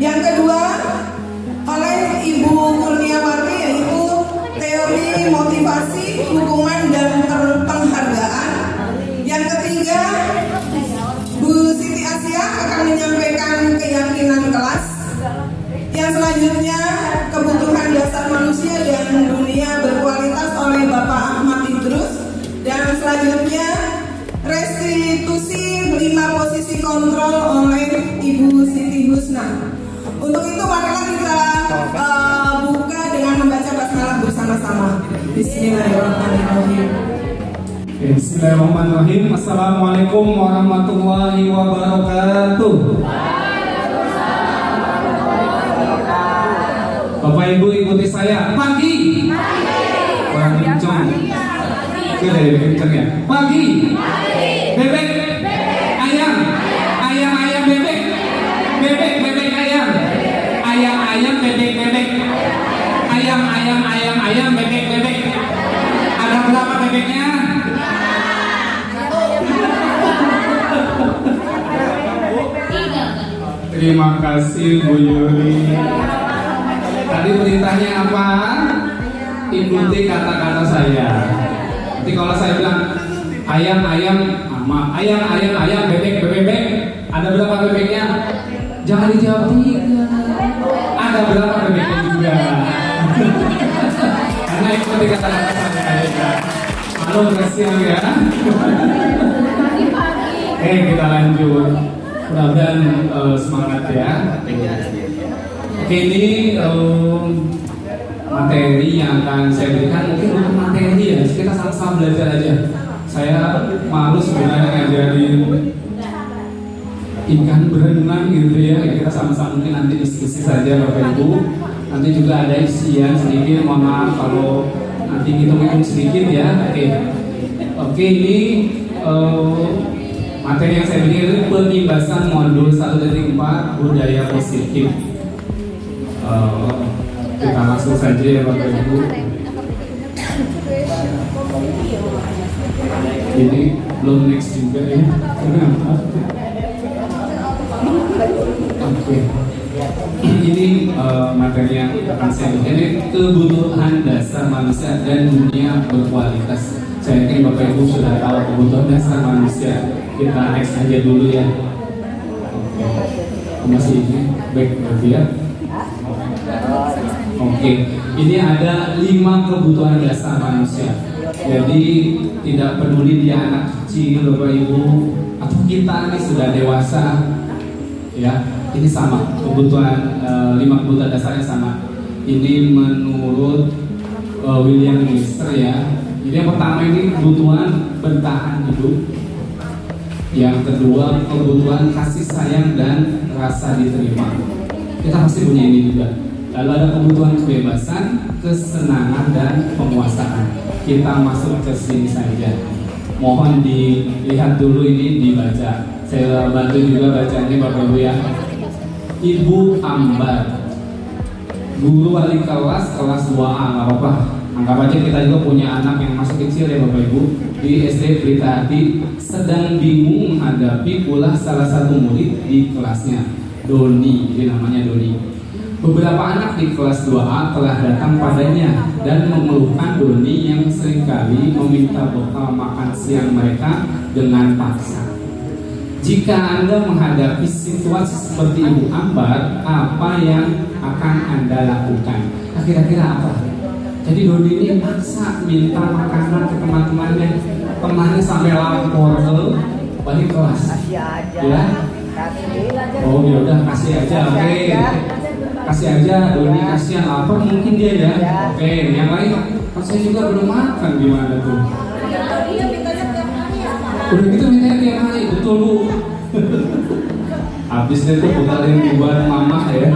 Yang kedua oleh Ibu Kurniawati, yaitu teori motivasi, hukuman, dan penghargaan. Yang ketiga, Bu Siti Asia akan menyampaikan keyakinan kelas. Yang selanjutnya, kebutuhan dasar manusia dan dunia berkualitas oleh Bapak Ahmad Idrus. Dan selanjutnya, restitusi 5 posisi kontrol oleh Ibu Siti Husna. Untuk itu marilah kita buka dengan membaca basmalah bersama-sama. Bismillahirrahmanirrahim. Bismillahirrahmanirrahim. Assalamualaikum warahmatullahi wabarakatuh. Bapak Ibu ikuti saya. Pagi. Kurang kencang. Oke, dari kencang ya. Pagi. Bebek. Ayam. Ayam bebek. Bebek ayam. Ayam bebek. Ayam bebek. Ada berapa bebeknya? Terima kasih Bu Yuri. Tadi perintahnya apa? Ikuti kata-kata saya. Nanti kalau saya bilang ayam, bebek. Ada berapa bebeknya? Jangan dijawab 3. Ada berapa bebeknya juga? Karena ikuti kata-kata saya. Halo, kasihan ya. Oke, kita lanjut. Mudah-mudahan semangat ya. Oke, ini materi yang akan saya berikan mungkin untuk materi ya. Kita sama-sama belajar aja. Saya malu sebenarnya ngajarin ikan berenang gitu ya. Kita sama-sama mungkin nanti diskusi saja Bapak Ibu. Nanti juga ada isian sedikit. Mohon maaf kalau nanti hitung-hitung sedikit ya. Oke, ini materi yang saya berikan itu penimbasan modul 1.4 budaya positif. Kita langsung saja ya Bapak Ibu. Ini belum next juga ya. Kenapa? Oke. Ini materi yang akan saya berikan. Ini kebutuhan dasar manusia dan dunia berkualitas. Saya yakin Bapak Ibu sudah tahu kebutuhan dasar manusia. Kita next aja dulu ya. Masih ini back berarti ya. Oke, ini ada 5 kebutuhan dasar manusia. Jadi tidak peduli dia anak kecil, Bapak Ibu, atau kita ini sudah dewasa, ya, ini sama kebutuhan 5 kebutuhan dasarnya sama. Ini menurut William Lister ya. Jadi yang pertama ini kebutuhan bertahan hidup. Yang kedua kebutuhan kasih sayang dan rasa diterima. Kita pasti punya ini juga. Lalu ada kebutuhan kebebasan, kesenangan, dan penguasaan. Kita masuk ke sini saja. Mohon dilihat dulu ini dibaca. Saya bantu juga bacanya Bapak Ibu ya. Ibu Ambar, guru wali kelas 2A, nggak apa-apa. Anggap aja kita juga punya anak yang masih kecil ya Bapak Ibu. Di SD Pelita Hati sedang bingung menghadapi ulah salah satu murid di kelasnya, Doni, jadi namanya Doni. Beberapa anak di kelas 2A telah datang padanya dan mengeluhkan Doni yang seringkali meminta bekal makan siang mereka dengan paksa. Jika Anda menghadapi situasi seperti Ibu Ambar, apa yang akan Anda lakukan? Kira-kira apa? Jadi Doni ini paksa minta makanan ke teman-temannya. Temannya sampai lapor balik kelas. Ya? Oh ya udah kasih aja, oke. Kasih aja, Doni kasihan lapar mungkin dia ya. Oke, yang lain kan saya juga belum makan, gimana tuh? Udah gitu mintanya tiap hari, betul Bu. Habis itu putalin buat mama ya.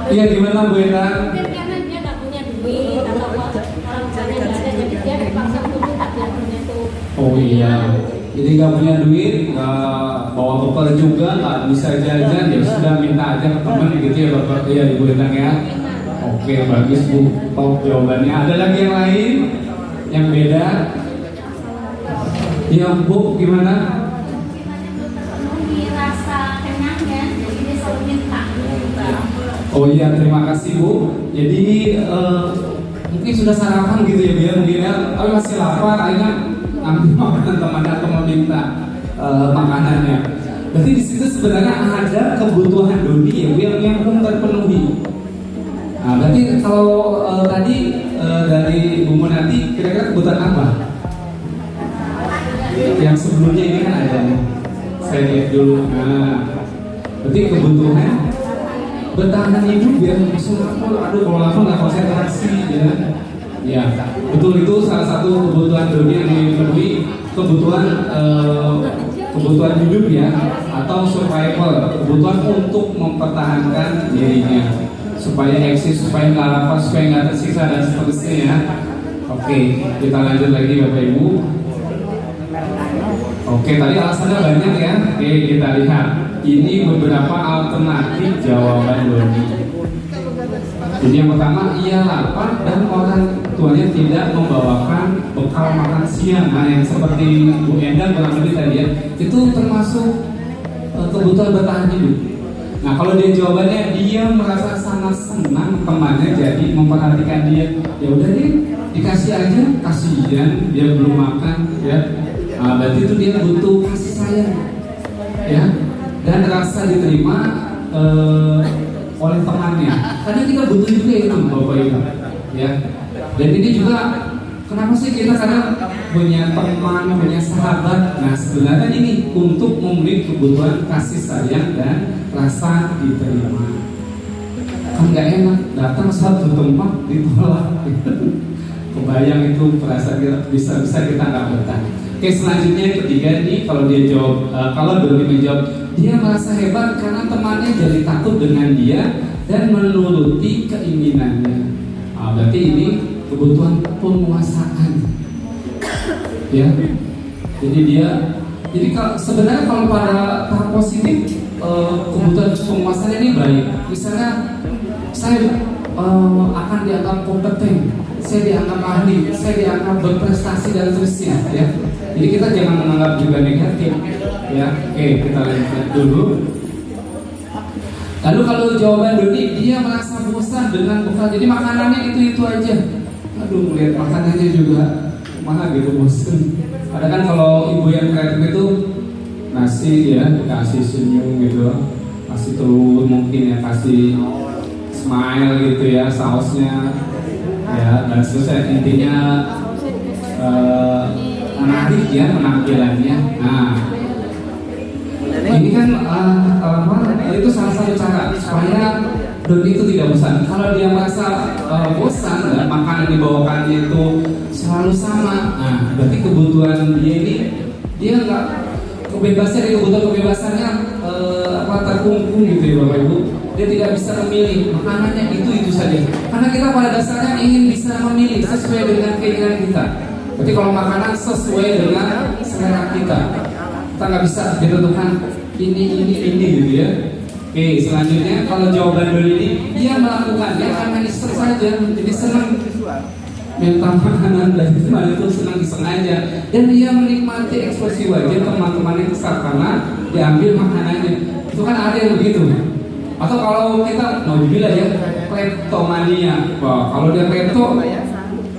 Iya gimana Bu Endang? Karena dia nggak punya duit atau orang tuanya nggak ada, jadi dia dipaksa untuk punya tuh. Oh iya. Jadi nggak punya duit, nggak bawa bekal juga, nggak bisa jajan, ya sudah minta aja ke teman gitu ya Bapak ya Ibu Endang ya. Oke bagus Bu, top jawabannya. Ada lagi yang lain yang beda? Ya Bu gimana? Memenuhi rasa kenyang ya, jadi dia selalu minta. Oh iya, terima kasih Bu. Jadi mungkin sudah sarapan gitu ya biar mungkin ya, tapi masih lapar, akhirnya ngambil makanan teman atau meminta makanannya. Berarti di situ sebenarnya ada kebutuhan Doni ya Bu yang belum terpenuhi. Nah, berarti kalau tadi dari Bu Munati kira-kira kebutuhan apa? Yang sebelumnya ini kan ada nih. Saya lihat dulu. Nah, berarti kebutuhan bertahan hidup biar langsung aduh kalau lapar nggak konsentrasi ya. Ya, betul itu salah satu kebutuhan dunia yang dipenuhi, kebutuhan hidup ya, atau survival, kebutuhan untuk mempertahankan dirinya supaya eksis, supaya nggak lapar, supaya nggak tersiksa dan seterusnya ya. Oke, kita lanjut lagi Bapak Ibu. Oke, tadi alasannya banyak ya. Oke, kita lihat. Ini beberapa alternatif jawaban Doni. Jadi yang pertama, ia lapar dan orang tuanya tidak membawakan bekal makan siang. Nah, yang seperti Bu Endang kurang lebih tadi ya, itu termasuk kebutuhan bertahan hidup. Nah, kalau dia jawabannya dia merasa sangat senang temannya jadi memperhatikan dia. Ya udah deh, dikasih aja, kasihan dia belum makan ya. Nah, berarti itu dia butuh kasih sayang ya, dan rasa diterima oleh temannya. Kadang kita butuh juga itu Bapak Ibu ya. Dan ini juga kenapa sih kita kadang punya teman, punya sahabat. Nah, sebenarnya ini untuk memenuhi kebutuhan kasih sayang dan rasa diterima. Kan nggak enak datang satu tempat ditolak. Kebayang itu perasaan kita, bisa kita nggak betah. Oke, selanjutnya yang ketiga nih, kalau dia jawab, kalau Doni menjawab, dia merasa hebat karena temannya jadi takut dengan dia dan menuruti keinginannya. Nah, berarti ini kebutuhan penguasaan, ya. Jadi kalau sebenarnya kalau pada tahap positif kebutuhan penguasaan ini baik. Misalnya saya akan dianggap kompeten, saya dianggap ahli, saya dianggap berprestasi dan seterusnya, ya. Jadi kita jangan menganggap juga negatif, ya. Oke, kita lanjut dulu. Lalu kalau jawaban Doni, dia merasa bosan dengan bekal, jadi makanannya itu aja. Aduh, melihat makanannya juga mana gitu bosan. Ada kan kalau ibu yang kreatif itu nasi ya, kasih senyum gitu, kasih telur mungkin ya, kasih smile gitu ya, sausnya ya, dan seterusnya. Intinya menarik ya penampilannya. Nah, ini kan itu salah satu cara supaya Doni itu tidak bosan. Kalau dia merasa bosan dan makanan dibawakannya itu selalu sama, nah berarti kebutuhan dia ini dia nggak kebebasannya, dari kebebasannya terkungkung gitu ya Bapak Ibu. Dia tidak bisa memilih makanannya itu saja. Karena kita pada dasarnya ingin bisa memilih sesuai dengan keinginan kita. Jadi kalau makanan sesuai dengan selera kita nggak bisa ditentukan ini gitu ya. Oke, selanjutnya kalau jawaban Doni ini dia melakukannya karena iseng saja, jadi senang minta makanan dan itu senang iseng aja, dan dia menikmati ekspresi wajah teman-teman itu saat karena diambil makanannya. Itu kan ada yang begitu. Atau kalau kita mau dibilang ya kleptomania, kalau dia klepto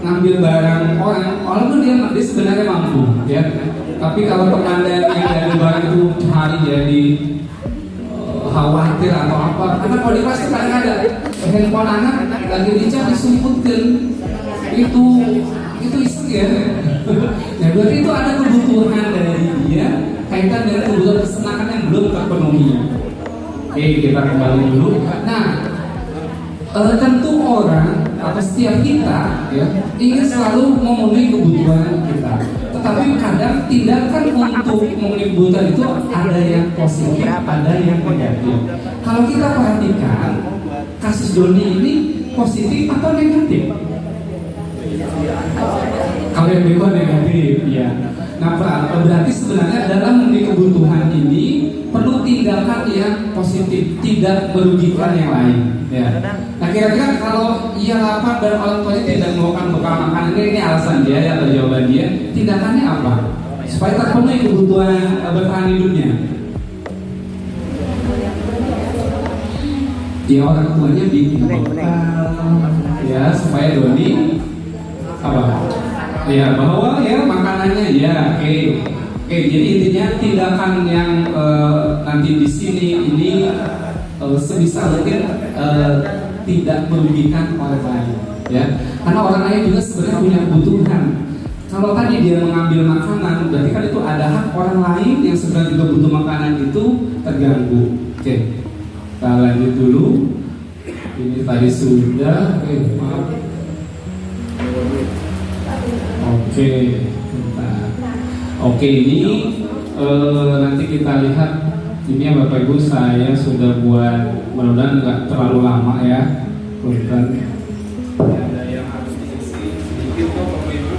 ngambil barang orang, walaupun dia sebenarnya mampu ya, tapi kalau komandan yang dari barang itu hari jadi khawatir atau apa, karena kalau di kelas kadang ada handphone anak lagi dicari disumputkan, itu iseng ya. Nah, berarti itu ada kebutuhan dari dia kaitan dengan kebutuhan kesenangan yang belum terpenuhi. Oke, kita kembali dulu. Nah, tentu orang atau setiap kita ya ingin selalu memenuhi kebutuhan kita, tetapi kadang tindakan untuk memenuhi kebutuhan itu ada yang positif, ada yang negatif. Kalau kita perhatikan kasus Doni ini positif atau negatif? Kalau yang bego negatif ya. Nah, berarti sebenarnya dalam memenuhi kebutuhan ini perlu tindakan yang positif, tidak merugikan yang lain ya. Nah, kira-kira kalau ia lapar dan orang tuanya tidak membawakan bekal makanan, ini alasan dia ya, atau jawaban dia, tindakannya apa supaya terpenuhi kebutuhan bertahan hidupnya? Ya orang tuanya bikin bekal ya supaya Doni apa? Ya bawa ya makanannya ya. Oke, jadi intinya tindakan yang nanti di sini ini sebisa mungkin tidak merugikan orang lain, ya. Karena orang lain juga sebenarnya punya kebutuhan. Kalau tadi dia mengambil makanan, berarti kan itu ada hak orang lain yang sebenarnya juga butuh makanan itu terganggu. Oke, kita lanjut dulu. Ini tadi sudah. Maaf. Oke, ini nanti kita lihat. Ini ya Bapak Ibu, saya sudah buat, mudah-mudahan nggak terlalu lama ya. Kemudian ada yang harus diisi sedikit kok Bapak Ibu.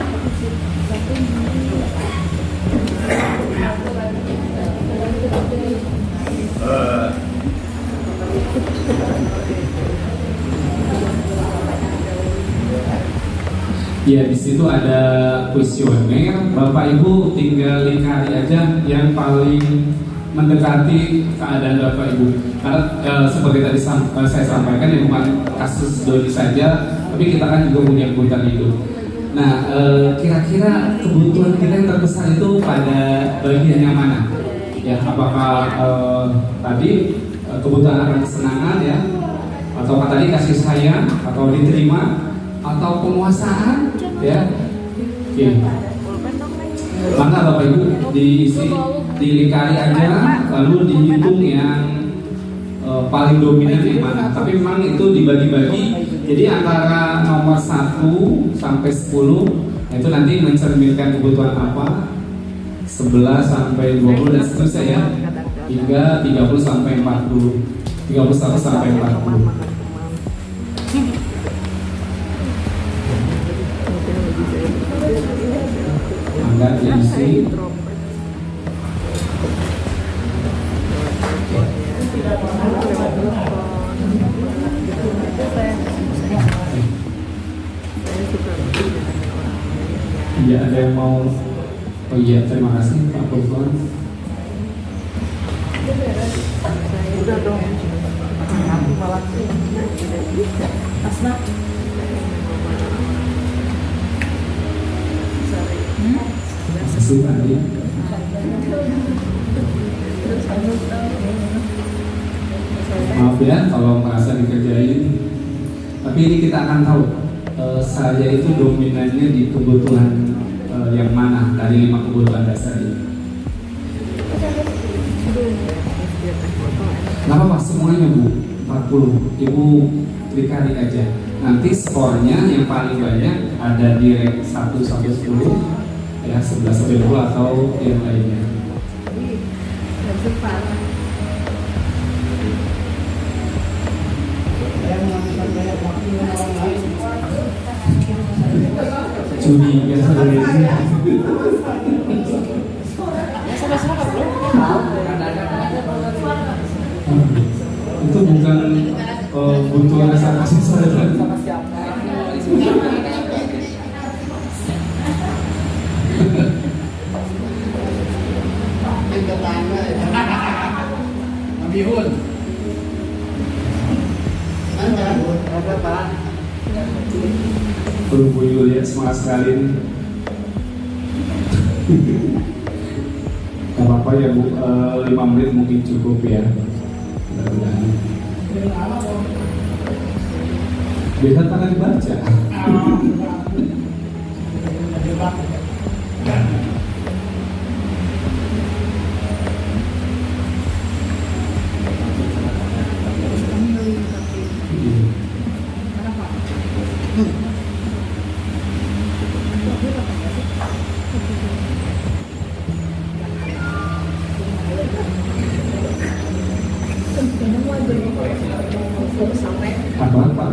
Ya, di situ ada kuesioner. Bapak Ibu tinggal lingkari aja yang paling mendekati keadaan Bapak Ibu. Karena seperti tadi saya sampaikan, ya bukan kasus Doni saja, tapi kita kan juga punya kebutuhan hidup. Nah, kira-kira kebutuhan kita yang terbesar itu pada bagian yang mana? Ya, apakah tadi kebutuhan akan kesenangan ya, atau tadi kasih sayang, atau diterima, atau penguasaan, ya? Oke. Maka Bapak Ibu diisi, dilingkari aja, lalu dihitung yang paling dominan yang mana. Tapi memang itu dibagi-bagi. Jadi antara nomor 1 sampai 10 itu nanti mencerminkan kebutuhan apa, 11 sampai 20 dan seterusnya ya, hingga 30 sampai 40, 31 sampai 40. Angkat diisi. Iya, ada yang mau? Oh iya, terima kasih Pak Purfon. Udah dong. Asna. Kasih tadi. Maaf ya kalau merasa dikerjain. Tapi ini kita akan tahu saya itu dominannya di kebutuhan yang mana dari 5 kebutuhan dasar ini. Gak apa-apa semuanya Bu, 40. Ibu klik aja. Nanti skornya yang paling banyak ada di rank 1 sampai 10, ya 11 sampai 20 atau yang lainnya. Curiga sebenarnya. Itu bukan butuh rasa kasih sayang. Bihun. Bu Yulia semangat sekali nih. Gak apa-apa ya Bu, 5 menit mungkin cukup ya. Mudah-mudahan. Biasa tangan dibaca. Apa Pak?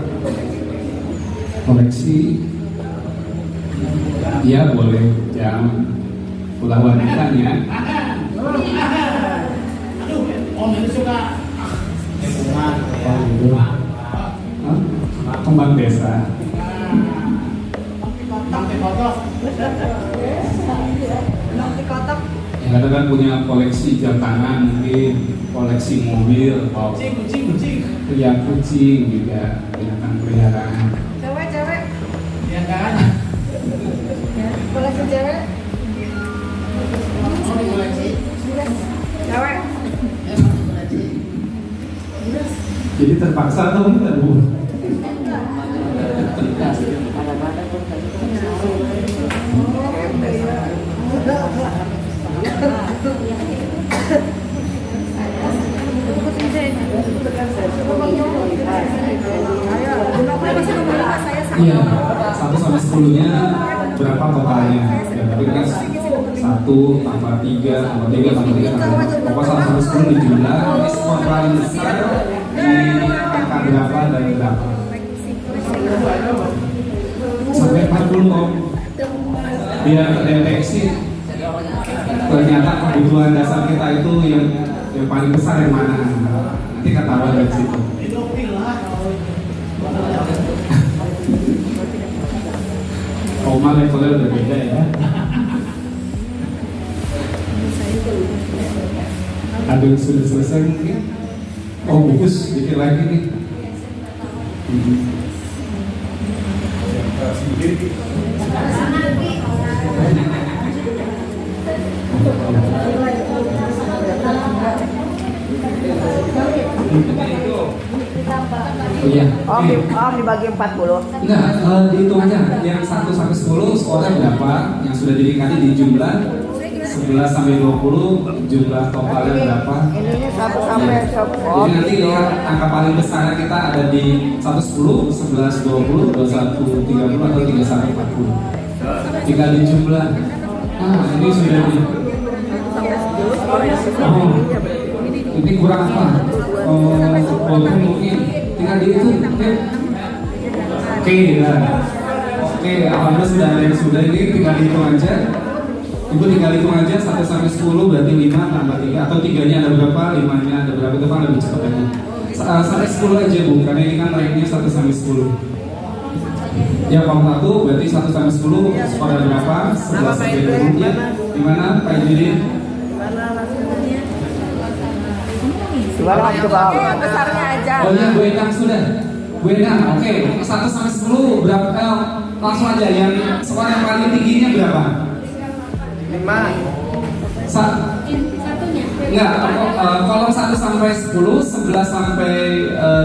Koleksi? Ya boleh, jangan ulah wanitanya. Aduh, Om itu suka Kembang desa. Nanti kotor. Yang kadang kan punya punya koleksi jam tangan, mungkin koleksi mobil, Kucing. ya kucing juga, binatang peliharaan. Cewek-cewek, Ya kan? koleksi cewek, Oh, koleksi. cewek. Ya, masih koleksi. Jadi terpaksa atau enggak, Bu? Iya, 1 sampai 10-nya berapa totalnya? Ya, tapi kan 1 tambah 3 tambah 3 tambah 3 tambah 3. Pokoknya 1 sampai 10 dijumlah, ini skor paling besar di angka berapa dan berapa? Sampai 40 Om. Biar deteksi ternyata kebutuhan dasar kita itu yang paling besar yang mana? Nanti ketahuan dari situ. Itu pil lah. Oma levelnya udah beda ya. Ada yang sudah selesai mungkin? Oh bagus, bikin lagi nih. Oh iya. Om dibagi 40. Enggak, dihitung aja. Yang 1 sampai 10 skornya berapa? Yang sudah dikali dijumlah 11 sampai 20 jumlah totalnya berapa? Ininya 1 sampai 10. Jadi nanti lihat angka paling besarnya kita ada di 1 10, 11 20, 21 30 atau 31 40. Tinggal dijumlah. Ah, ini sudah di. Oh, ini kurang apa? Oh, mungkin tinggal dihitung. Oke, nah. Oke, alhamdulillah sudah ada yang sudah, ini tinggal dihitung aja. Ibu tinggal hitung aja 1 sampai 10 berarti 5 tambah 3 atau 3-nya ada berapa, 5-nya ada berapa, itu kan lebih cepat aja. Sampai 10 aja Bu, karena ini kan ranknya 1 sampai 10. Ya kalau 1 berarti 1 sampai 10 skor ada berapa? 11 sampai 20 ya. Gimana Pak Judin? Gimana coba? Besarnya aja. Oh iya, Bu Endang sudah. Bu Endang, oke. 1 sampai 10 berapa? Langsung aja yang skor yang paling tingginya berapa? 5. Satunya. Enggak, kolom 1 sampai 10, 11 sampai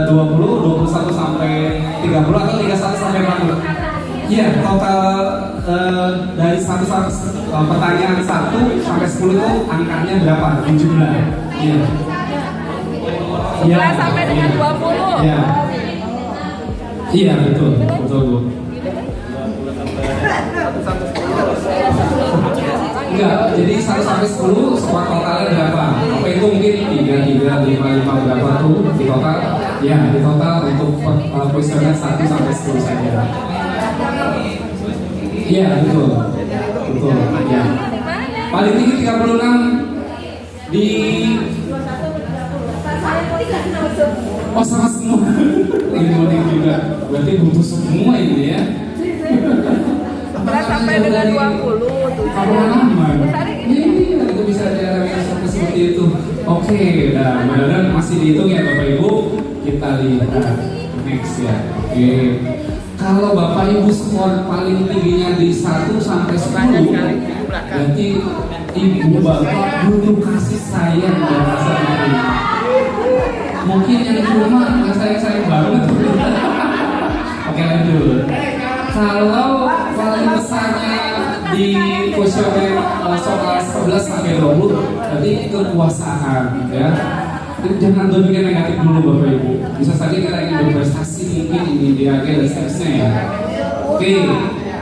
20, 21 sampai 30 atau 31 sampai 40. Iya, total dari 1 sampai pertanyaan 1 sampai 10 itu angkanya berapa? Di jumlah. Iya. 11 sampai dengan 20. Iya. Iya, betul. Betul, Bu. Enggak, jadi 1 sampai 10 skor totalnya berapa? Apa itu mungkin 3, 5 berapa tuh di total? Ya, di total untuk kuesioner 1 sampai 10 saja. Iya, betul. Betul, ya. Paling tinggi 36 di oh sama semua. Ini unik juga. Berarti butuh semua ini ya. 11 sampai dengan 20. Pengalaman. Iya, itu bisa dialami seperti itu. Oke, nah mudah-mudahan masih dihitung ya Bapak Ibu. Kita lihat next ya. Oke. Kalau Bapak Ibu skor paling tingginya di 1 sampai 10, berarti Ibu Bapak butuh kasih sayang dan rasa cinta. Mungkin yang di rumah nggak sayang banget. Oke lanjut. Kalau paling besarnya di kuesioner soal 11 sampai 20, berarti kekuasaan ya. Jangan berpikir negatif dulu Bapak Ibu. Bisa saja kita ingin berprestasi, mungkin ingin dihargai dan seterusnya ya. Oke.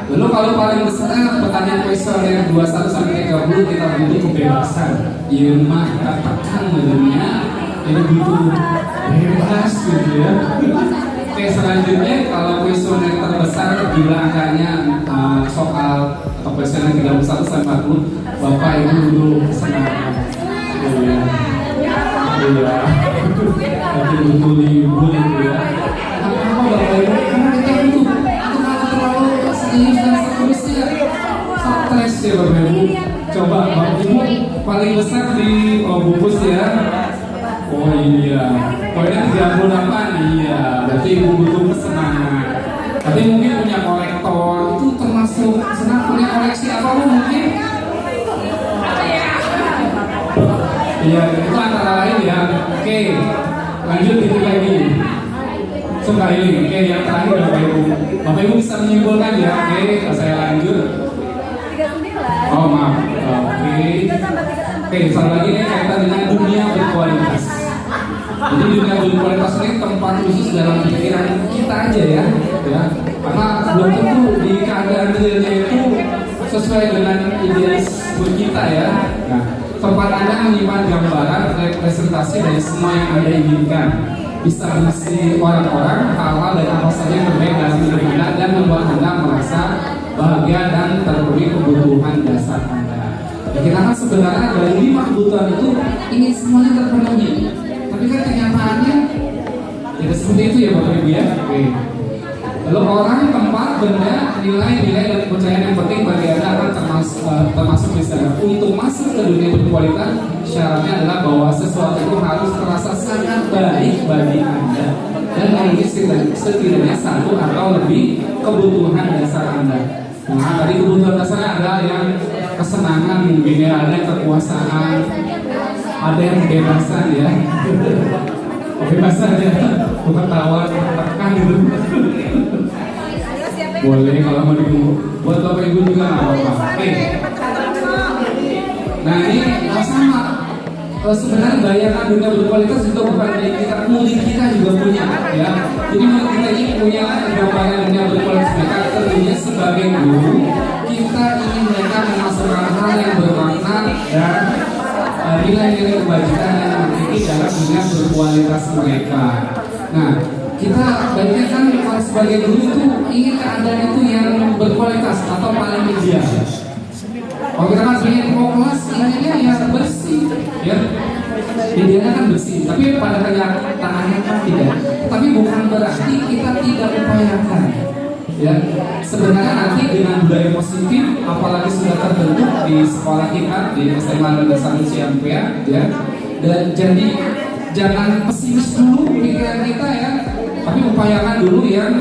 Lalu kalau paling besar pertanyaan kuesioner 21 sampai 30 kita butuh kebebasan. Iya mah kita tekan badannya, ini butuh bebas gitu ya. Oke, selanjutnya kalau kuesioner terbesar jumlah angkanya soal atau kuesioner 31 sampai 40, Bapak Ibu dulu senang. Iya. Nanti butuh libur gitu ya. Apa Bapak Ibu? Karena kita butuh terlalu serius dan seterusnya. Stres ya Bapak Ibu. Coba Bapak Ibu paling besar 30 bungkus ya. Oh iya, poinnya 38, iya. Berarti ibu butuh kesenangan. Tapi mungkin punya kolektor, itu termasuk senang. Punya koleksi apa bu mungkin? Iya, itu antara lain ya. Oke, lanjut itu lagi. Suka ini, oke yang terakhir Bapak Ibu. Bapak Ibu bisa menyimpulkan ya. Oke, saya lanjut. Oh maaf. Oke, satu lagi nih kaitan dengan dunia berkualitas. Jadi dunia berkualitas ini tempat khusus dalam pikiran kita aja ya. Karena belum tentu di keadaan realnya itu sesuai dengan idealisme kita ya. Nah, tempat Anda menyimpan gambaran representasi dari semua yang Anda inginkan. Bisa berisi orang-orang, hal-hal dan apa saja yang terbaik dalam hidup Anda dan membuat Anda merasa bahagia dan terpenuhi kebutuhan dasar Anda. Ya, kita kan sebenarnya dari 5 kebutuhan itu ingin semuanya terpenuhi. Tapi kan kenyataannya tidak seperti itu ya Bapak Ibu ya. Oke. Lalu orang, tempat, benda, nilai-nilai dan kepercayaan yang penting bagi Anda akan termasuk misalnya. Untuk masuk ke dunia berkualitas, syaratnya adalah bahwa sesuatu itu harus terasa sangat baik bagi Anda dan memiliki setidaknya satu atau lebih kebutuhan dasar Anda. Nah, tadi kebutuhan dasarnya ada yang kesenangan, mungkin ya, ada yang kekuasaan, ada yang kebebasan ya. Kebebasan ya, bukan tawar, tekan gitu. Boleh kalau mau buat Bapak Ibu juga nggak apa-apa. Oke. Nah ini sama. Sebenarnya bayangan dunia berkualitas itu bukan dari kita, murid kita juga punya ya. Jadi murid kita ini punya gambaran dunia berkualitas. Mereka tentunya sebagai guru, kita ingin mereka memasukkan hal yang bermakna dan nilai-nilai kebajikan yang memiliki dalam dunia berkualitas mereka. Nah, kita baiknya kan sebagai guru itu ingin keadaan itu yang berkualitas atau paling ideal. Kalau kita kan ingin kelas inginnya yang bersih, ya. Idealnya kan bersih, tapi pada kenyataannya kan tidak. Tapi bukan berarti kita tidak upayakan. Ya, sebenarnya nanti dengan budaya positif, apalagi sudah terbentuk di sekolah kita di SMA Negeri 1 Ciampea, ya. Dan jadi jangan pesimis dulu pikiran kita ya. Tapi upayakan dulu yang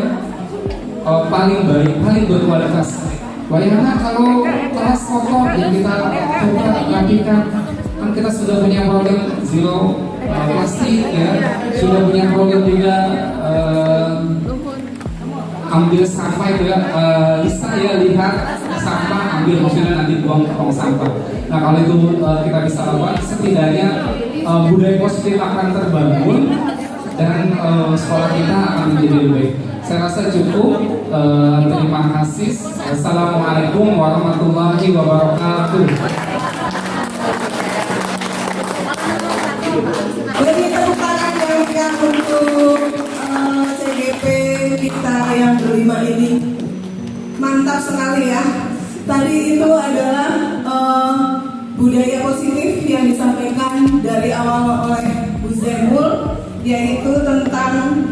paling baik, paling berkualitas. Bayangkan kalau kelas kotor yang kita coba rapikan, kan kita sudah punya program zero plastik ya, sudah punya program juga ambil sampah itu ya, bisa ya lihat sampah, ambil maksudnya nanti buang ke tong sampah. Nah kalau itu kita bisa lakukan, setidaknya budaya positif akan terbangun dan sekolah kita akan menjadi lebih baik. Saya rasa cukup. Terima kasih. Assalamualaikum warahmatullahi wabarakatuh. Beri tepuk tangan yang untuk CGP kita yang kelima ini. Mantap sekali ya. Tadi itu adalah budaya positif yang disampaikan dari awal oleh Bu Zemul, yaitu tentang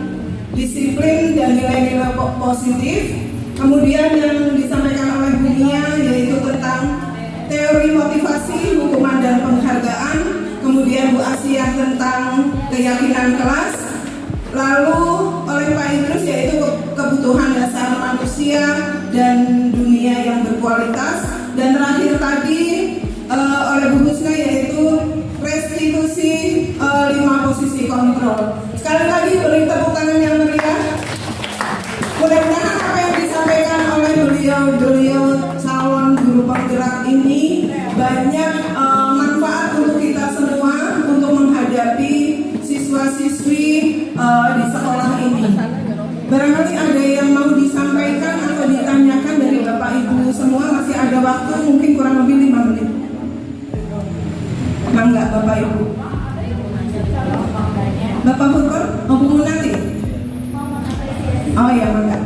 disiplin dan nilai-nilai positif. Kemudian yang disampaikan oleh Bu Nia yaitu tentang teori motivasi, hukuman dan penghargaan. Kemudian Bu Asia tentang keyakinan kelas. Lalu oleh Pak Idrus yaitu kebutuhan dasar manusia dan dunia yang berkualitas. Dan terakhir tadi oleh Bu Husna yaitu restitusi 5 posisi kontrol. Sekali lagi beri tepuk tangan yang meriah. Mudah-mudahan apa yang disampaikan oleh beliau calon guru penggerak ini banyak manfaat untuk kita semua untuk menghadapi siswa-siswi di sekolah ini. Barangkali ada yang mau disampaikan atau ditanyakan dari Bapak Ibu semua, masih ada waktu mungkin kurang lebih 5 menit. Mangga Bapak Ibu. Bapak Furkon, mau Bu Munati? Oh iya, mangga.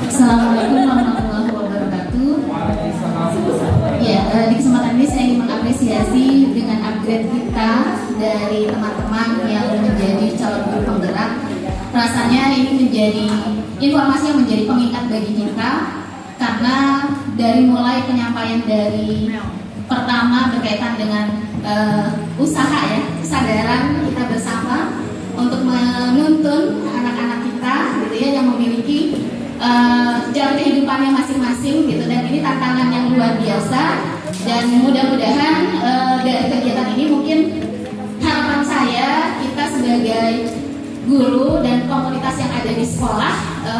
Assalamualaikum warahmatullahi wabarakatuh. Ya, di kesempatan ini saya ingin mengapresiasi dengan upgrade kita dari teman-teman yang menjadi calon guru penggerak. Rasanya ini menjadi informasi yang menjadi pengingat bagi kita, karena dari mulai penyampaian dari pertama berkaitan dengan usaha ya, kesadaran kita bersama untuk menuntun anak-anak kita gitu ya, yang memiliki jalan kehidupannya masing-masing gitu, dan ini tantangan yang luar biasa. Dan mudah-mudahan dari kegiatan ini mungkin harapan saya kita sebagai guru dan komunitas yang ada di sekolah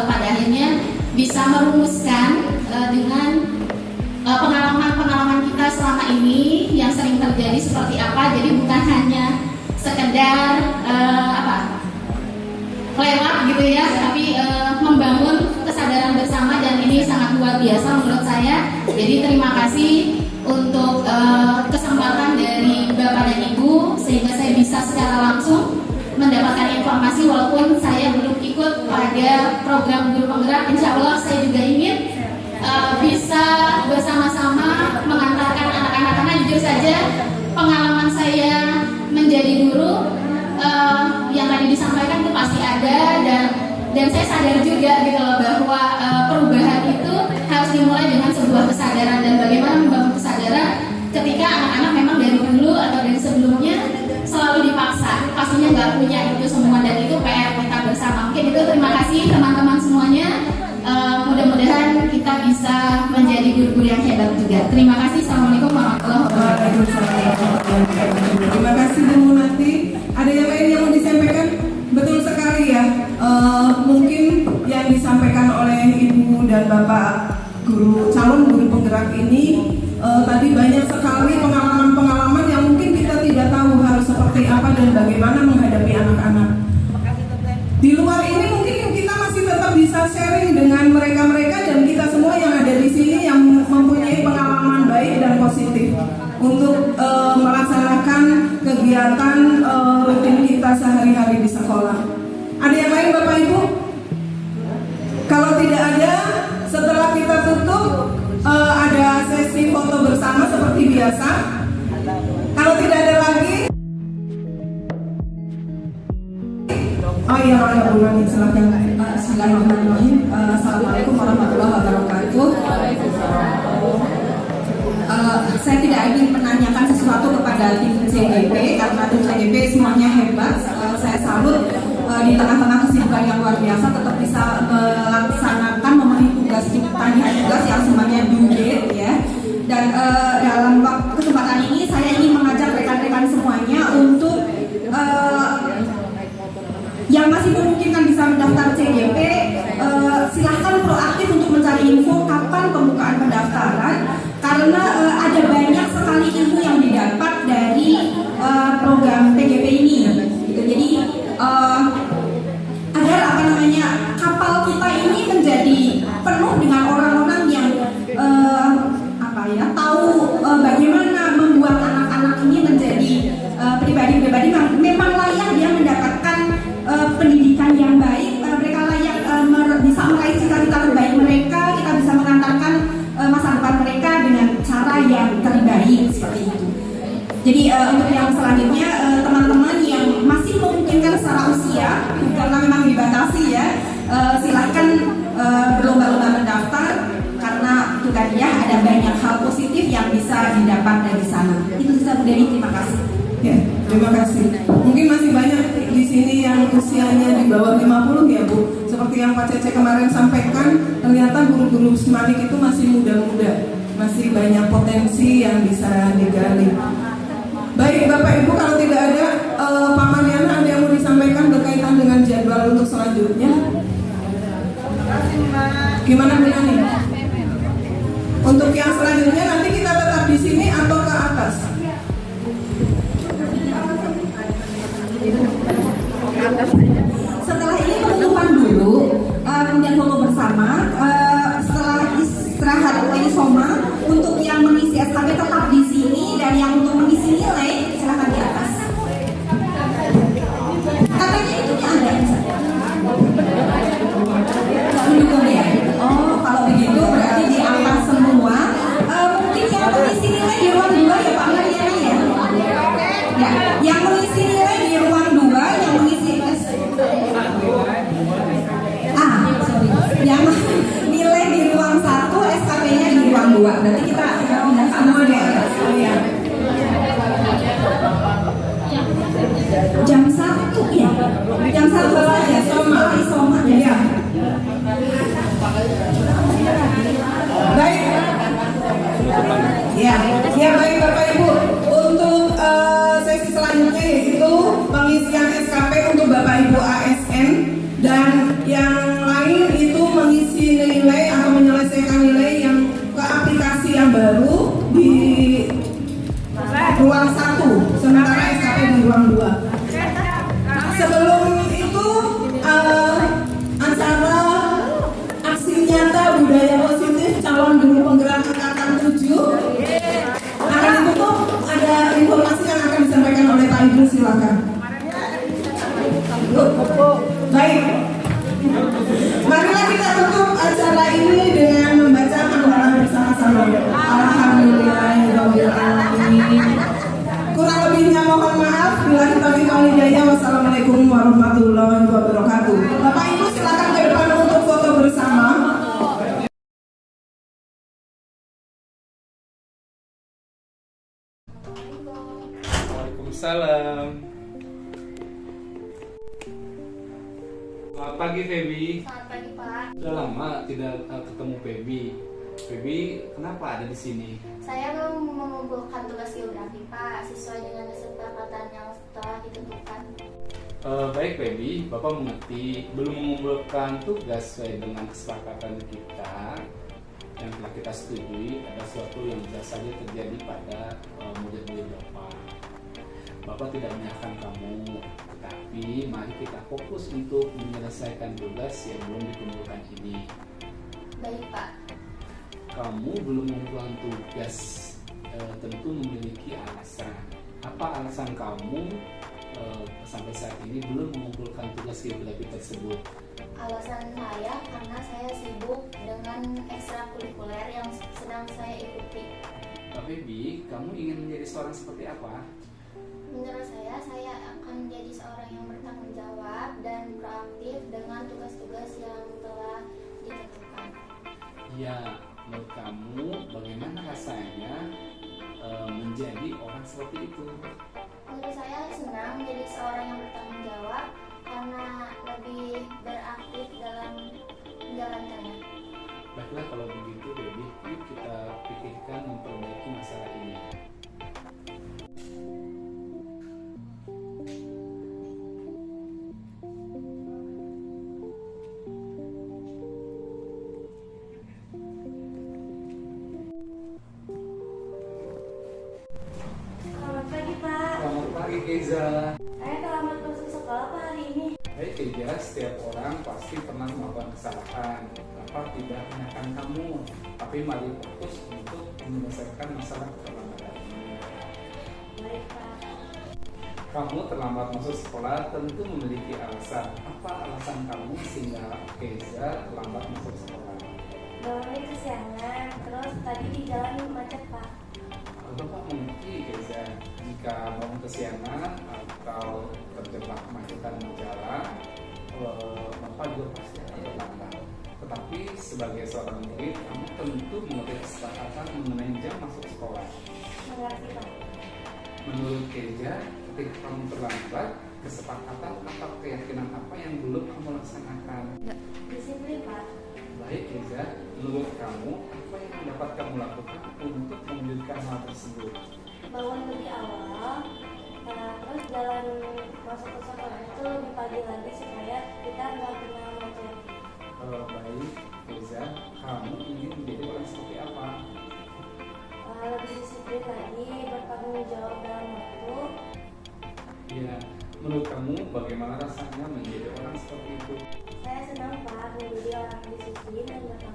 pada akhirnya bisa merumuskan dengan pengalaman-pengalaman kita selama ini yang sering terjadi seperti apa. Jadi bukan hanya sekedar lewat gitu ya, tapi membangun kesadaran bersama, dan ini sangat luar biasa menurut saya. Jadi terima kasih untuk kesempatan dari Bapak dan Ibu sehingga saya bisa secara langsung mendapatkan informasi walaupun saya belum ikut pada program guru penggerak. Insya Allah saya juga ingin bisa bersama-sama mengantarkan anak-anak, karena jujur saja pengalaman saya menjadi guru yang tadi disampaikan itu pasti ada, dan saya sadar juga gitu loh bahwa perubahan itu harus dimulai dengan sebuah kesadaran, dan bagaimana membangun kesadaran ketika anak-anak memang dari dulu atau dari sebelumnya selalu dipaksa, pastinya nggak punya itu semua, dan itu PR kita bersama. Mungkin itu, terima kasih teman-teman semuanya. Mudah-mudahan kita bisa menjadi guru-guru yang hebat juga. Terima kasih. Assalamualaikum warahmatullahi wabarakatuh. Terima kasih Bu Munati. Ada yang lain yang mau disampaikan? Betul sekali ya. Mungkin yang disampaikan oleh Ibu dan Bapak guru calon guru penggerak ini tadi banyak sekali pengalaman-pengalaman yang mungkin kita tidak tahu harus seperti apa dan bagaimana menghadapi anak-anak. Di luar ini mungkin kita masih tetap bisa sharing dengan mereka-mereka dan kita semua yang ada di sini yang mempunyai pengalaman baik dan positif untuk melaksanakan kegiatan rutin kita sehari-hari di sekolah. Ada yang lain Bapak Ibu? Kalau tidak ada, setelah kita tutup ada sesi foto bersama seperti biasa. Kalau tidak ada lagi, oh iya, Bu Nani, silakan. Bismillahirrahmanirrahim. Assalamualaikum warahmatullahi wabarakatuh. Saya tidak ingin menanyakan sesuatu kepada tim CGP karena tim CGP semuanya hebat. Saya salut di tengah-tengah kesibukan yang luar biasa tetap bisa melaksanakan memenuhi tugas yang semuanya due date ya. Dan dalam kesempatan ini saya ingin mengajak rekan-rekan semuanya untuk yang masih memungkinkan bisa mendaftar CGP, silahkan proaktif untuk mencari info kapan pembukaan pendaftaran, karena ada banyak sekali info yang didapat dari program PGP ini. Gitu. Jadi agar kapal kita ini menjadi penuh dengan orang-orang yang tahu bagaimana membuat anak-anak ini menjadi pribadi-pribadi yang memang layak dia mendapatkan pendidikan yang baik, mereka layak bisa meraih cita-cita terbaik mereka, kita bisa mengantarkan masa depan mereka dengan cara yang terbaik seperti itu. Jadi untuk yang selanjutnya teman-teman yang masih memungkinkan secara usia karena memang dibatasi ya, silahkan berlomba-lomba mendaftar karena itu tadi ya ada banyak hal positif yang bisa didapat dari sana. Itu saja Bu Deni, terima kasih. Ya, terima kasih. Mungkin masih banyak di sini yang usianya di bawah 50 ya Bu. Seperti yang Pak Cece kemarin sampaikan, ternyata guru-guru Semanik itu masih muda-muda, masih banyak potensi yang bisa digali. Baik Bapak Ibu, kalau tidak ada Pak Mariana ada yang mau disampaikan berkaitan dengan jadwal untuk selanjutnya? Gimana Bu Nani? Untuk yang selanjutnya nanti kita tetap di sini atau ke atas? Setelah ini penutupan dulu, kemudian foto bersama. Setelah istirahat atau soma, untuk yang mengisi SKB tetap di sini, dan yang untuk mengisi nilai silakan di atas. Katanya itu ada misalnya. Mendukung ya. Oh, kalau begitu berarti di atas semua. Mungkin yang mengisi nilai di ruang 2 ya Pak Mariana ya. Ya, yang mengisi nilai di ruang 2, yang mengisi 2. Nanti kita pindah semua deh. Ya. Jam 1 ya. Jam 1 saja Soma ya. Baik. Ya, baik Bapak Ibu. Untuk sesi selanjutnya yaitu pengisian SKP untuk Bapak Ibu ASN dan yang lain itu mengisi nilai atau menyelesaikan nilai yang ke aplikasi yang baru di ruang 1, sementara SKP di ruang 2. Sebelum itu acara aksi nyata budaya positif calon guru penggerak angkatan 7 akan ditutup. Ada informasi yang akan disampaikan oleh Pak Ibu, silakan. Baik, marilah kita tutup acara ini dengan membaca hamdalah bersama-sama. Alhamdulillahirabbil alamin. Kurang lebihnya mohon maaf. Billahi taufiq wal hidayah. Wassalamualaikum warahmatullahi wabarakatuh. Bapak Ibu silakan ke depan untuk foto bersama. Waalaikumsalam. Selamat pagi Feby. Selamat pagi Pak. Sudah lama tidak ketemu Feby. Feby, kenapa ada di sini? Saya mau mengumpulkan tugas geografi Pak sesuai dengan kesepakatan yang telah ditentukan. Baik Feby, Bapak mengerti belum mengumpulkan tugas sesuai dengan kesepakatan kita yang telah kita setujui. Ada sesuatu yang bisa saja terjadi pada murid-murid Bapak. Bapak tidak menyalahkan kamu, tetapi mari kita fokus untuk menyelesaikan tugas yang belum dikumpulkan ini. Baik Pak. Kamu belum mengumpulkan tugas, tentu memiliki alasan. Apa alasan kamu sampai saat ini belum mengumpulkan tugas geografi tersebut? Alasan saya karena saya sibuk dengan ekstrakurikuler yang sedang saya ikuti. Pak Feby, kamu ingin menjadi seorang seperti apa? Menurut saya akan menjadi seorang yang bertanggung jawab dan proaktif dengan tugas-tugas yang telah ditentukan. Ya, menurut kamu bagaimana rasanya menjadi orang seperti itu? Menurut saya senang menjadi seorang yang bertanggung jawab karena lebih beraktif dalam menjalankannya. Baiklah kalau begitu, Baby, yuk kita pikirkan memperbaiki masalah ini. Selamat pagi Pak. Selamat pagi, Keiza. Saya terlambat masuk sekolah Pak hari ini. Baik, Keiza, setiap orang pasti pernah melakukan kesalahan. Bapak tidak menyalahkan kamu, tapi mari fokus untuk menyelesaikan masalah keterlambatan ini. Baik Pak. Kamu terlambat masuk sekolah tentu memiliki alasan. Apa alasan kamu sehingga Keiza terlambat masuk sekolah? Bangunnya kesiangan, terus tadi di jalan macet Pak. Bapak mengerti, Keiza, jika bangun kesiangan atau terjebak kemacetan di jalan, Bapak juga pasti akan terlambat. Tetapi sebagai seorang murid, kamu tentu mengerti kesepakatan mengenai jam masuk sekolah. Mengerti Pak. Menurut Keiza, ketika kamu terlambat, kesepakatan atau keyakinan apa yang belum kamu laksanakan? Disiplin Pak. Baik, Keiza, menurut kamu apa yang dapat kamu lakukan untuk mewujudkan hal tersebut? Bangun lebih awal, terus jalan masuk ke sekolah itu lebih pagi lagi supaya kita nggak kena macet. Baik, Keiza, kamu ingin menjadi orang seperti apa? Lebih disiplin lagi, bertanggung jawab dalam waktu. Ya, menurut kamu bagaimana rasanya menjadi orang seperti itu? Saya senang Pak menjadi orang disiplin dan bertanggung